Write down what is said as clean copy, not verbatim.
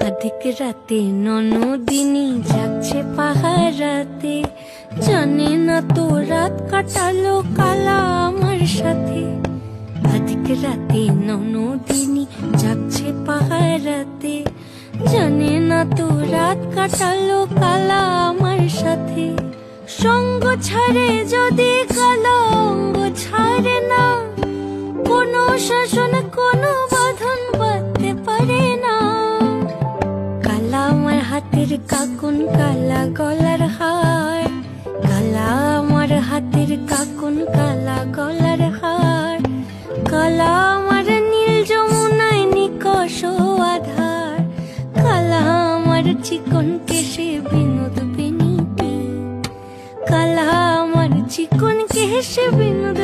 अधिक राते ননদিনী যাচ্ছে পাহারাতে, জানে না তো রাত কাটালো কালা আমার সাথে। अधिक রাতে ননদিনী যাচ্ছে পাহারাতে, জানে না তো রাত কাটালো কালা আমার সাথে। সঙ্গ ছাড়ে যদি কালা অঙ্গ ছাড়ে না, কোনো শাসন কোনো বাঁধন বাঁধতে পারে না। কালা আমার হাতের কাকুন কালা গলার হার, কালা আমার হাতের কাকুন কালা গলার হার। কালা আমার নীল যমুনায় নিকষ আধার, কালা আমার চিকন কেশে বিনোদ বেনিতে, কালা আমার চিকন কেশে বিনোদ।